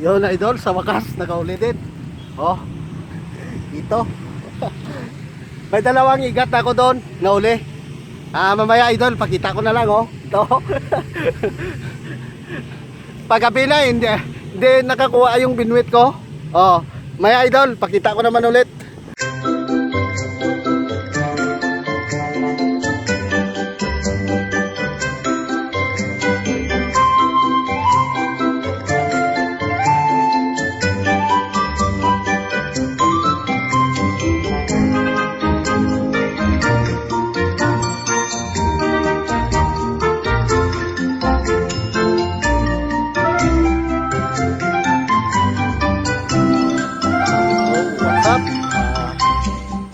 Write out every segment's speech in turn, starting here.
Yun idol, sa wakas nakauli din. Oh, ito. May dalawang igat ako doon, nauli. Mamaya idol, pakita ko na lang oh. Ito. Paggabi na hindi nakakuha yung binwit ko. Oh, maya idol, pakita ko naman ulit.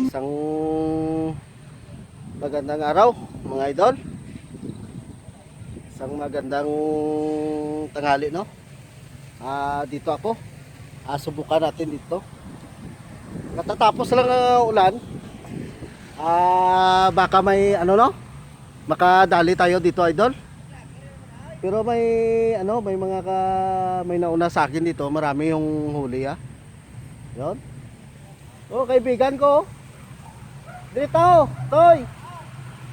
Isang magandang araw mga idol. Isang magandang tanghali no. Dito ako. Subukan natin dito. Katatapos lang ang ulan. Baka may ano no? Makadali tayo dito idol. Pero may mga may nauna sa akin dito, marami yung huli 'Yon. Oh, kaibigan ko. Dito, Toy.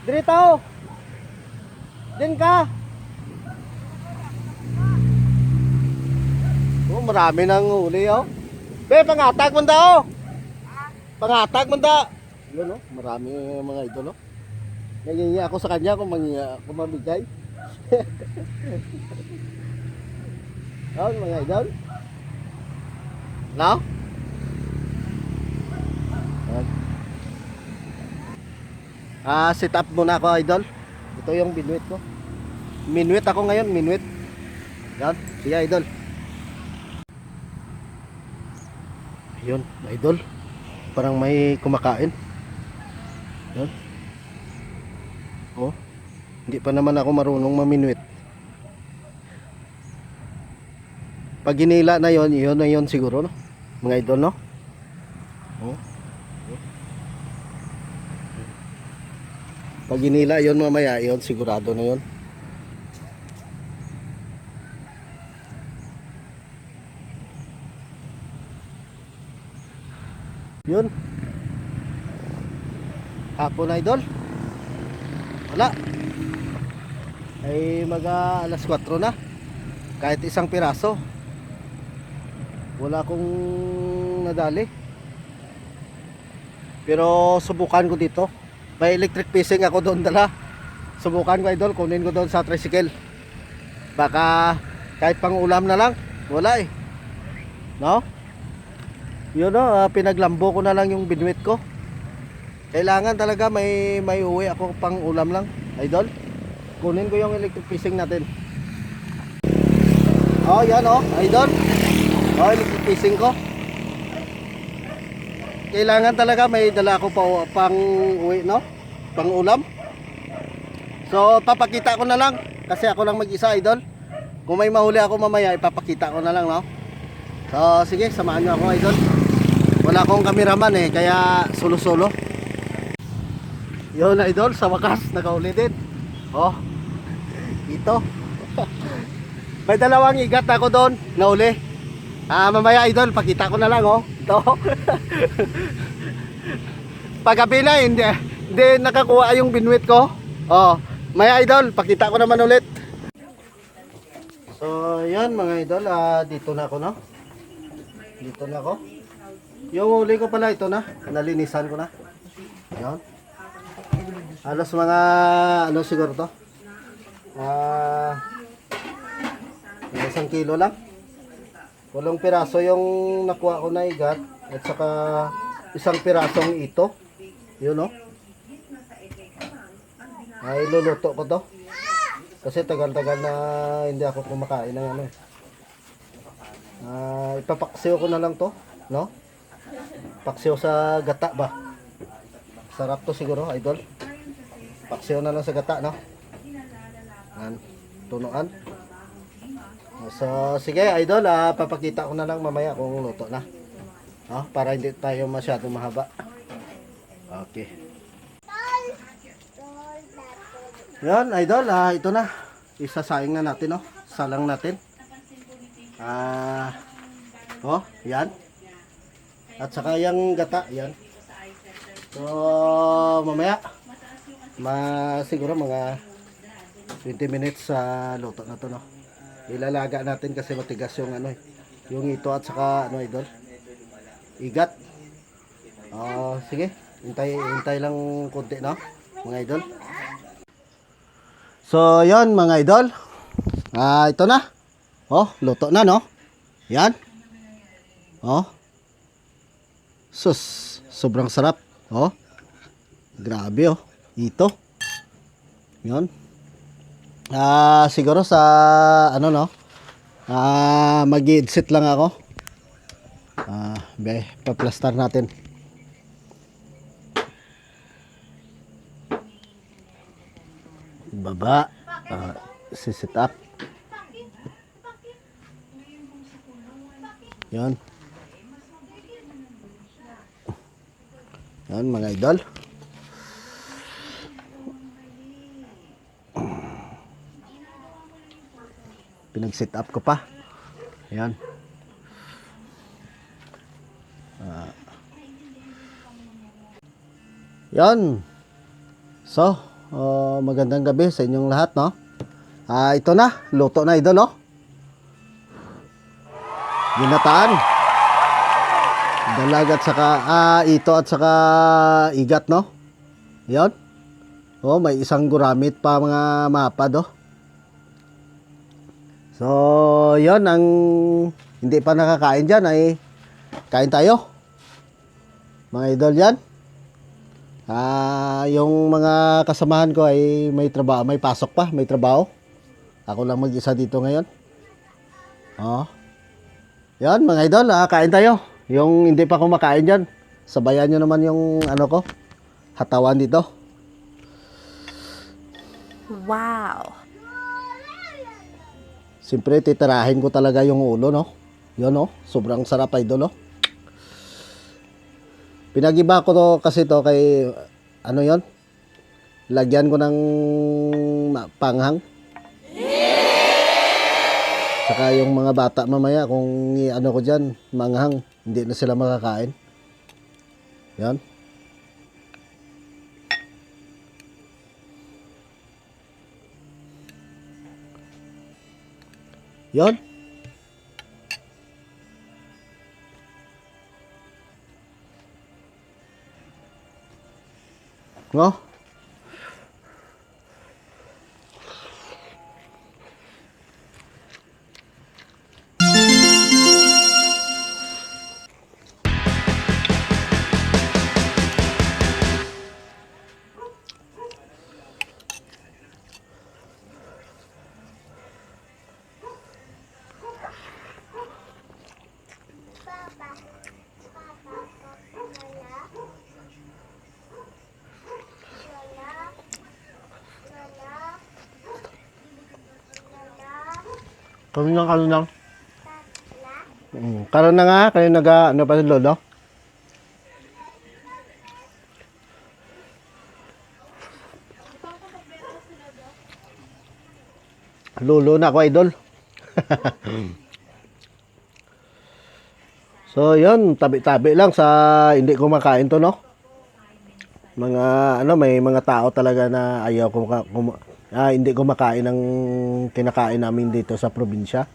Dito. Din ka. Oh, marami nang huli Be, pangatag mo daw. Pangatag mo daw. Yun marami mga idol Nangingi ako sa kanya kung mamigay. Mga idol. No? Set up muna ako idol. Ito yung binuit ko. Minuit ako ngayon, minuit. Yan, siya idol. Ayun, idol. Parang may kumakain. Yan. Oh. Hindi pa naman ako marunong maminuit. Pag ginila na yon, yun na yon siguro no. Mga idol no. Oh. Pag ginila yon mamaya yon sigurado na yon. Yun. Hapon idol. Wala. Ay alas 4 na. Kahit isang piraso. Wala akong nadali. Pero subukan ko dito. May electric fishing ako doon dala. Subukan ko idol, kunin ko doon sa tricycle. Baka kahit pang ulam na lang. Wala No? Yun pinaglambo ko na lang yung binwit ko. Kailangan talaga may uwi ako pang ulam lang idol. Kunin ko yung electric fishing natin. Yan idol. Electric fishing ko. Kailangan talaga may dala ako pang uwi no? Pang ulam. So papakita ko na lang kasi ako lang mag-isa idol. Kung may mahuli ako mamaya ipapakita ko na lang no. So sige, samahan niyo ako idol. Wala akong cameraman kaya solo-solo. Yun idol, sa wakas nakauli din. Oh. Ito. May dalawang igat ako doon, nauli. Mamaya idol, pakita ko na lang Ito. Paggabi na hindi nakakuha yung binwit ko. Maya idol, pakita ko naman ulit. So, yan mga idol, dito na ako no. Dito na ako. Yung huli ko pala ito na, nalinisan ko na. Yan. Halos mga siguro to. 1 kilo lang. 8 piraso yung nakuha ko na igat at saka 1 pirasong ito. Yun ay luluto ko to. Kasi tagal-tagal na hindi ako kumakain ng ipapaksiw ko na lang to, no? Paksiw sa gata ba? Sarap to siguro, idol. Paksiw na lang sa gata, no? Tunuan. So, sige idol, papakita ko na lang mamaya kung luto na. Para hindi tayo masyadong mahaba. Okay. Yan idol, ito na. Isasaing na natin, Salang natin. Oh, yan. At saka yung gata, yan. So, mamaya, siguro mga 20 minutes sa luto na to, no. Ilalaga natin kasi matigas yung ano, yung ito at saka ano, idol. Igat. Sige. Hintay lang konti, no, mga idol. So, yon mga idol. Ito na. Oh, luto na, no. Yan. Oh. Sus, sobrang sarap. Oh. Grabe, oh. Ito. Yon. Siguro sa ano, no. Mag-i-set lang ako. Pa-plaster natin. Baba. Si-set up. Yan. Yan mga idol. Pinag-set up ko pa. Yan. Yan. So, magandang gabi sa inyong lahat, no? Ito na, luto na idol, oh. Ginataan. Dalag at saka ito at saka igat, no? Yan. Oh, may isang guramit pa mga mapad, oh. So, yon ang hindi pa nakakain dyan ay kain tayo. Mga idol yan. Yung mga kasamahan ko ay may trabaho, may pasok pa, may trabaho. Ako lang mag-isa dito ngayon. Oh. Yan mga idol, kain tayo. Yung hindi pa kumakain dyan, sabayan nyo naman yung ano ko, hatawan dito. Wow! Siyempre, titirahin ko talaga yung ulo, no? Yun, no? Sobrang sarap, idol, no? Pinagiba ko to kasi to kay, ano yon? Lagyan ko ng panghang. Saka yung mga bata mamaya, kung ano ko dyan, manghang, hindi na sila makakain. Yan. Yon. No? Karon lang. Karon na nga, kayo ano pa sa lolo? Lolo na ako, idol. So, yun, tabi-tabi lang sa hindi ko makain to, no? Mga, may mga tao talaga na ayaw hindi ko makain ng kinakain namin dito sa probinsya.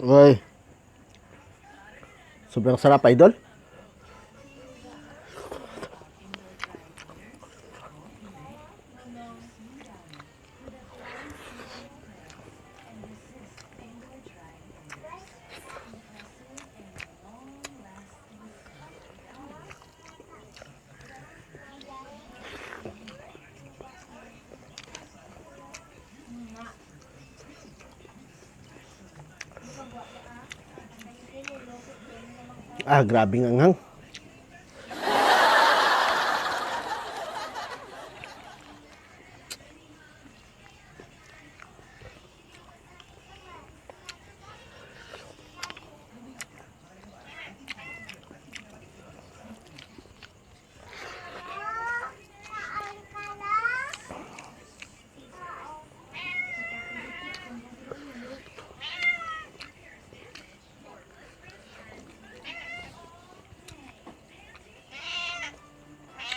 Uy. Sobrang sarap, idol. Grabing anghang.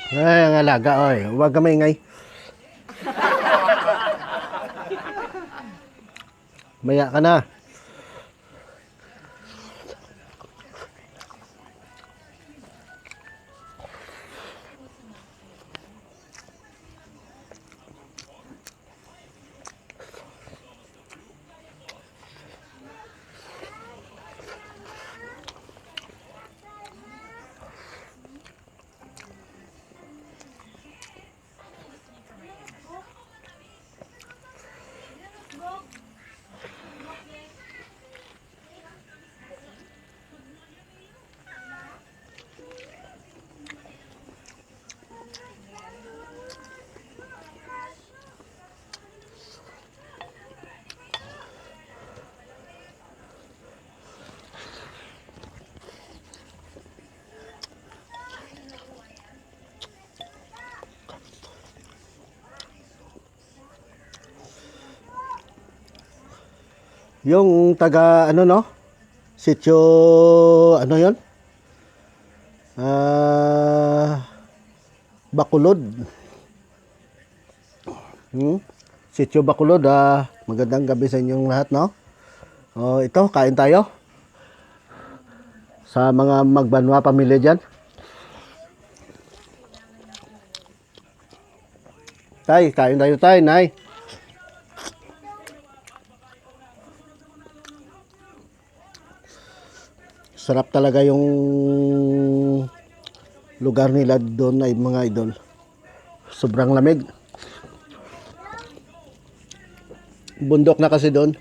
Ay, ang alaga, oy. Huwag ka maingay. Maya ka na. Yung taga ano no? Sitio ano 'yon? Bacolod. Sitio Bacolod, magandang gabi sa inyong lahat, no? Oh, ito, kain tayo. Sa mga magbanwa pamilya diyan. Tay, kain tayo, tay, nay. Sarap talaga yung lugar nila doon ay mga idol. Sobrang lamig. Bundok na kasi doon.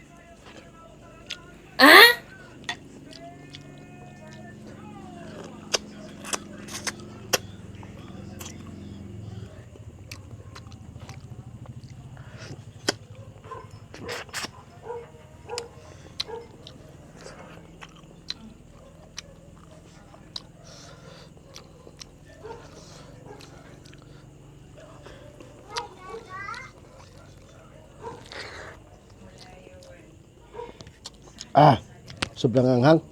Sobrang anghang.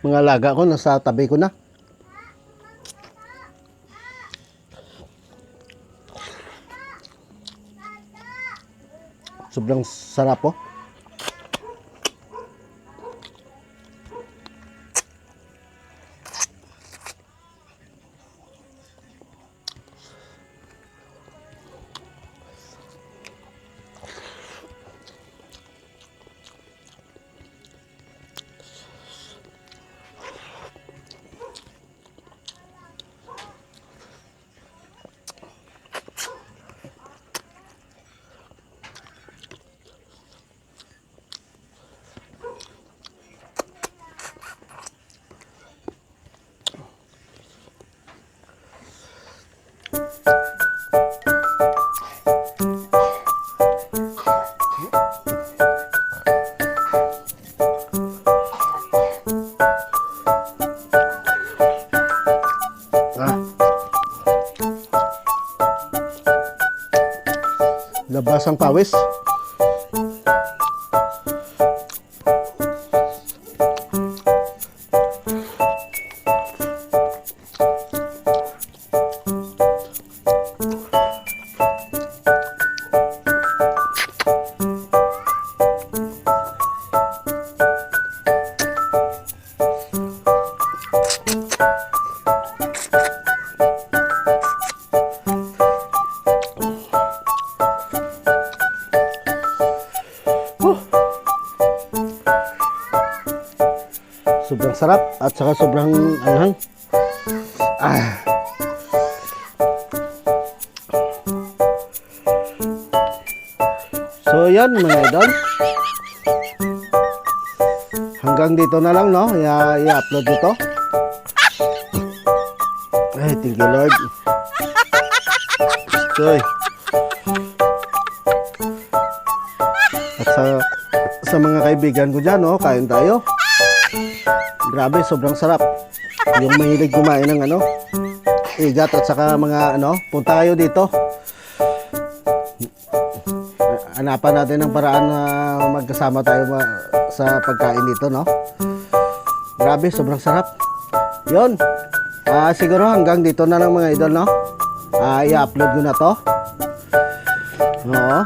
Mga alaga ko nasa tabi ko na. Sobrang sarap po. Labas ang pawis. Sobrang sarap at saka sobrang anghang. So yan mga idol. Hanggang dito na lang, no? I-upload ito. Ay, thank you Lord. Soy. At sa mga kaibigan ko dyan, oh, kain tayo. Grabe, sobrang sarap. Yung mahilig kumain ng igat at saka mga punta kayo dito. Hanapan natin ng paraan na magkasama tayo sa pagkain dito, no? Grabe, sobrang sarap. Yun. Siguro hanggang dito na lang mga idol, no? I-upload ko na to. Oo.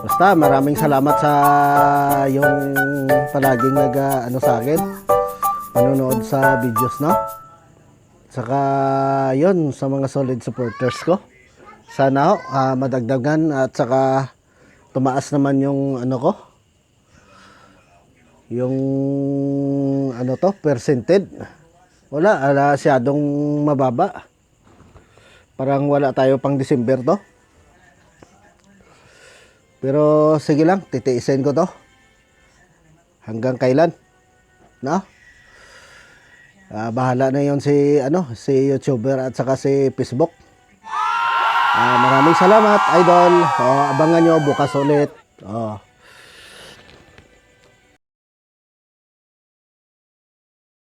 Basta maraming salamat sa yung palaging sa akin. Panonood sa videos, no? Saka yun, sa mga solid supporters ko. Sana madagdagan at saka tumaas naman yung ko. Yung percentage. Wala, masyadong mababa. Parang wala tayo pang December to. Pero sige lang, titiisin ko to. Hanggang kailan? No? Bahala na yon si YouTuber at saka si Facebook. Maraming salamat, idol. Abangan nyo bukas ulit.